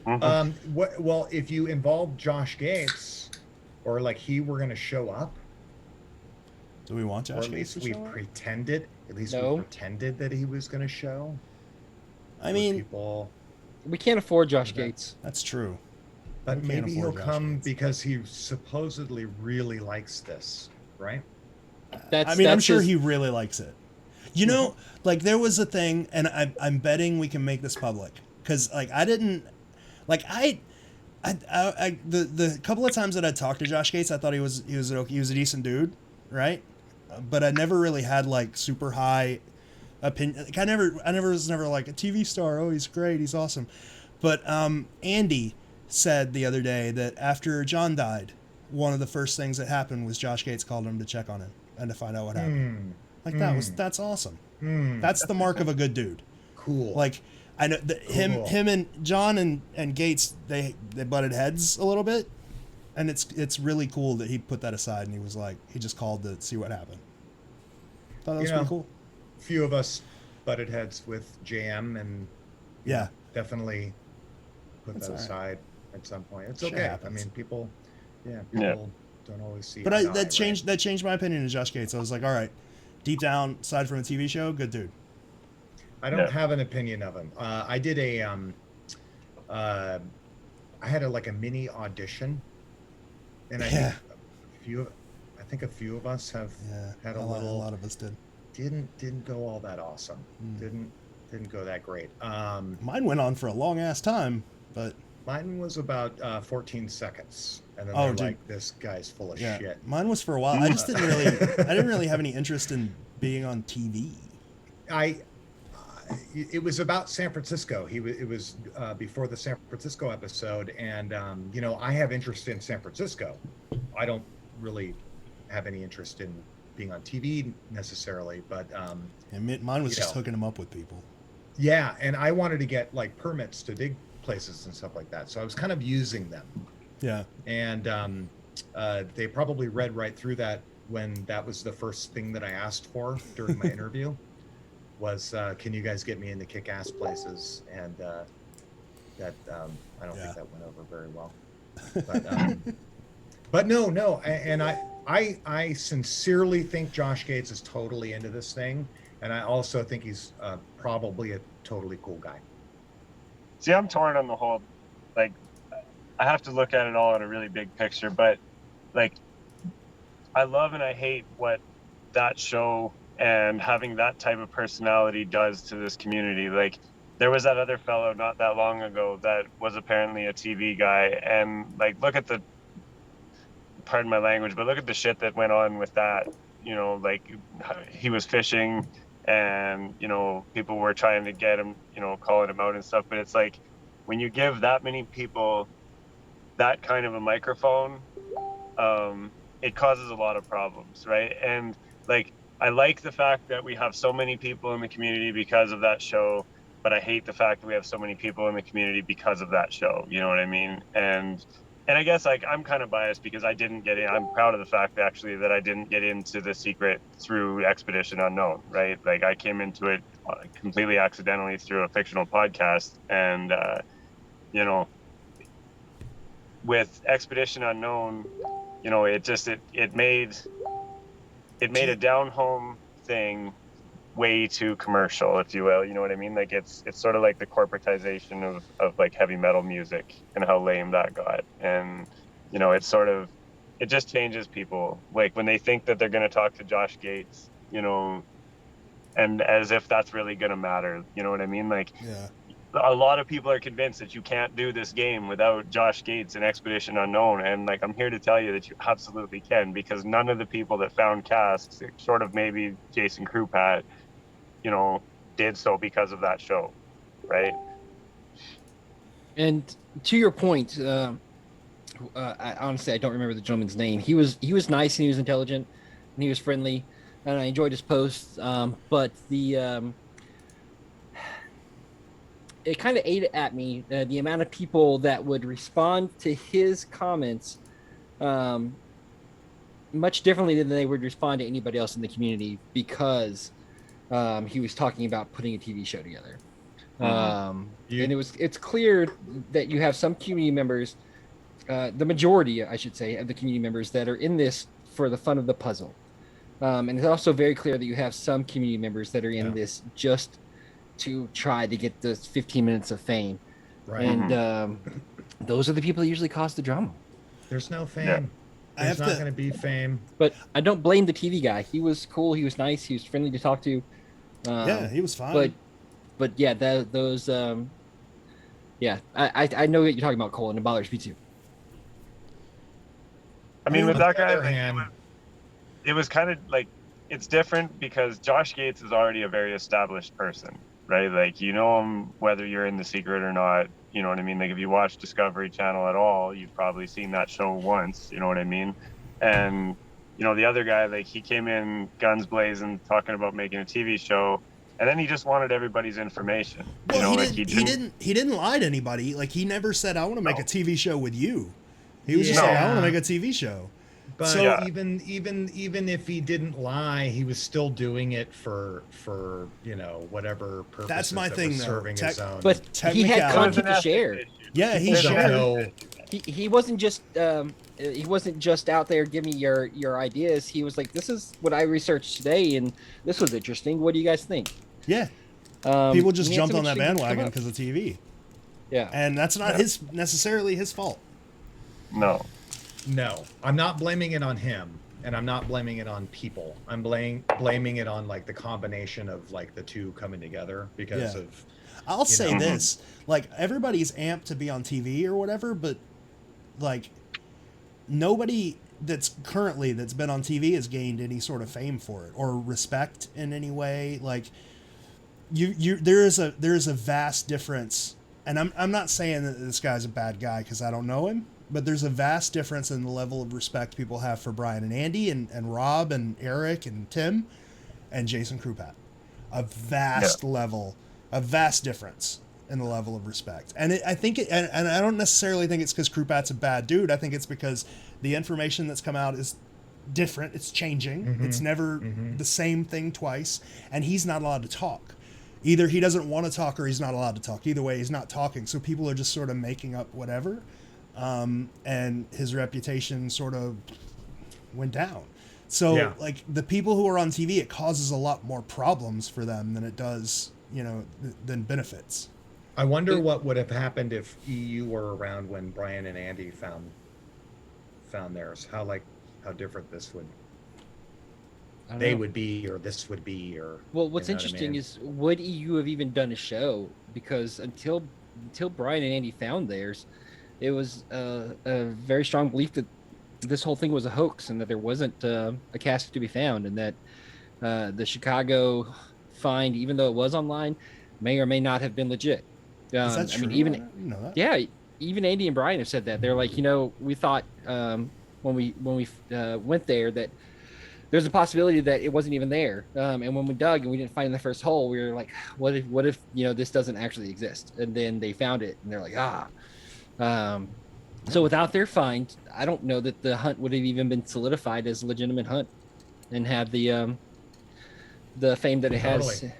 Hmm. Well, if you involve Josh Gates, or like he were going to show up, Do we want or Josh at Gates least to we show up? pretended, No, that he was going to show, I would mean, people? we can't afford Josh Would that? Gates. that's true. We But can't maybe he'll afford Josh come Gates. because he supposedly really likes this, right? I That's mean, I'm that's sure his. he really likes it. You know, like there was a thing, and I'm betting we can make this public because like I didn't like the couple of times that I talked to Josh Gates, I thought he was a decent dude, right? But I never really had like super high opinion. Like, I never was never like a TV star. Oh, he's great, he's awesome. But Andy said the other day that after John died, one of the first things that happened was Josh Gates called him to check on him and to find out what happened. Hmm. Like Hmm. that's awesome. Hmm. That's the mark of a good dude. Cool. Like I know that Cool. him and John and Gates they butted heads a little bit, and it's really cool that he put that aside and he was like he just called to see what happened. Thought that You was pretty know, cool. few of us butted heads with JM, and Yeah, definitely put that's that all right. aside at some point. It's Shit okay. I happens. mean, people, yeah, Yeah. people don't always see But eye to eye, that right? changed my opinion of Josh Gates. I was like, all right, deep down, aside from a TV show, good dude. I don't Yeah. have an opinion of him. I did uh, I had like a mini audition, and Yeah. few, I think a few of us have Yeah. had A lot of us did. didn't go all that awesome. Didn't go that great. Mine went on for a long ass time, but Mine was about 14 seconds, and then oh, they're dude, like, "This guy's full of yeah, shit." mine was for a while. I didn't really have any interest in being on TV. I it was about San Francisco. It was before the San Francisco episode, and I have interest in San Francisco. I don't really have any interest in being on TV necessarily, but And mine was you just know, hooking them up with people. yeah. And I wanted to get like permits to dig places and stuff like that, so I was kind of using them, Yeah. and they probably read right through that when that was the first thing that I asked for during my interview was, can you guys get me into kick-ass places? And that I don't think Yeah. that went over very well. But but no, and I sincerely think Josh Gates is totally into this thing, and I also think he's probably a totally cool guy. See, I'm torn on the whole, like, I have to look at it all in a really big picture, but like, I love and I hate what that show and having that type of personality does to this community. Like, there was that other fellow not that long ago that was apparently a TV guy, and like, look at the, pardon my language, but look at the shit that went on with that. Like, he was fishing, and people were trying to get him, calling him out and stuff. But it's like, when you give that many people that kind of a microphone, it causes a lot of problems, right? And like, I like the fact that we have so many people in the community because of that show, but I hate the fact that we have so many people in the community because of that show. You know what I mean? And I guess, like, I'm kind of biased because I didn't get in. I'm proud of the fact actually that I didn't get into The Secret through Expedition Unknown, right? Like, I came into it completely accidentally through a fictional podcast, and you know, with Expedition Unknown, it made a down home thing way too commercial, if you will. You know what I mean? Like, it's sort of like the corporatization of like heavy metal music and how lame that got. And it just changes people. Like, when they think that they're going to talk to Josh Gates, and as if that's really going to matter. You know what I mean? Like, Yeah. a lot of people are convinced that you can't do this game without Josh Gates and Expedition Unknown, and like, I'm here to tell you that you absolutely can, because none of the people that found casks, short of maybe Jason Krupat, you know, did so because of that show, right? And to your point, honestly I don't remember the gentleman's name. He was nice and he was intelligent and he was friendly, and I enjoyed his posts. But the it kind of ate at me, the amount of people that would respond to his comments um, much differently than they would respond to anybody else in the community because he was talking about putting a TV show together. And it's clear that you have some community members, the majority, I should say, of the community members that are in this for the fun of the puzzle. And it's also very clear that you have some community members that are in this just to try to get those 15 minutes of fame. Right. And those are the people that usually cause the drama. There's no fame. Yeah. There's not going to be fame. But I don't blame the TV guy. He was cool. He was nice. He was friendly to talk to. Yeah, he was fine. But yeah, those yeah, I know what you're talking about, Cole, and it bothers me too. I mean, with that guy, hand, it was kind of like, it's different because Josh Gates is already a very established person, right? Like, you know him whether you're in The Secret or not. You know what I mean? Like, if you watch Discovery Channel at all, you've probably seen that show once. You know what I mean? And you know, the other guy, like, he came in guns blazing, talking about making a TV show, and then he just wanted everybody's information. Well, you know, he didn't lie to anybody. Like, he never said, "I want to make a TV show with you." He was just like, "I want to make a TV show." But So- even if he didn't lie, he was still doing it for you know, whatever purpose. That's my thing, though. Serving his own. But he had Technicality. content to share. Yeah, he People don't shared. know. He wasn't just out there giving me your ideas. He was like, this is what I researched today, and this was interesting. What do you guys think? Yeah, people just and he had jumped some on that interesting bandwagon stuff. because of TV, Yeah. and that's not necessarily his fault. No. No, I'm not blaming it on him, and I'm not blaming it on people. I'm blaming it on like the combination of like the two coming together because Yeah. of. I'll say know. this: like, everybody's amped to be on TV or whatever, but like, nobody that's been on TV has gained any sort of fame for it or respect in any way. Like, there is a vast difference, and I'm not saying that this guy's a bad guy because I don't know him, but there's a vast difference in the level of respect people have for Brian and Andy and Rob and Eric and Tim and Jason Krupat. A vast level, a vast difference in the level of respect. And I think and I don't necessarily think it's because Krupat's a bad dude. I think it's because the information that's come out is different. It's changing. It's never the same thing twice. And he's not allowed to talk. Either he doesn't want to talk or he's not allowed to talk. Either way, he's not talking. So people are just sort of making up whatever. And his reputation sort of went down. So like, the people who are on TV, it causes a lot more problems for them than it does, you know, than benefits. I wonder what would have happened if EU were around when Brian and Andy found theirs. How different this would would be, or this would be, or. Well, what's you know what I interesting mean? is, would EU have even done a show? Because until Brian and Andy found theirs, it was a very strong belief that this whole thing was a hoax and that there wasn't a cast to be found, and that the Chicago find, even though it was online, may or may not have been legit. Is that true? I mean, even I didn't know that. yeah, even Andy and Brian have said that. They're like, you know, we thought when we went there that there's a possibility that it wasn't even there. And when we dug and we didn't find the first hole, we were like, what if you know, this doesn't actually exist? And then they found it, and they're like, so without their find, I don't know that the hunt would have even been solidified as a legitimate hunt and have the fame that it has. Totally.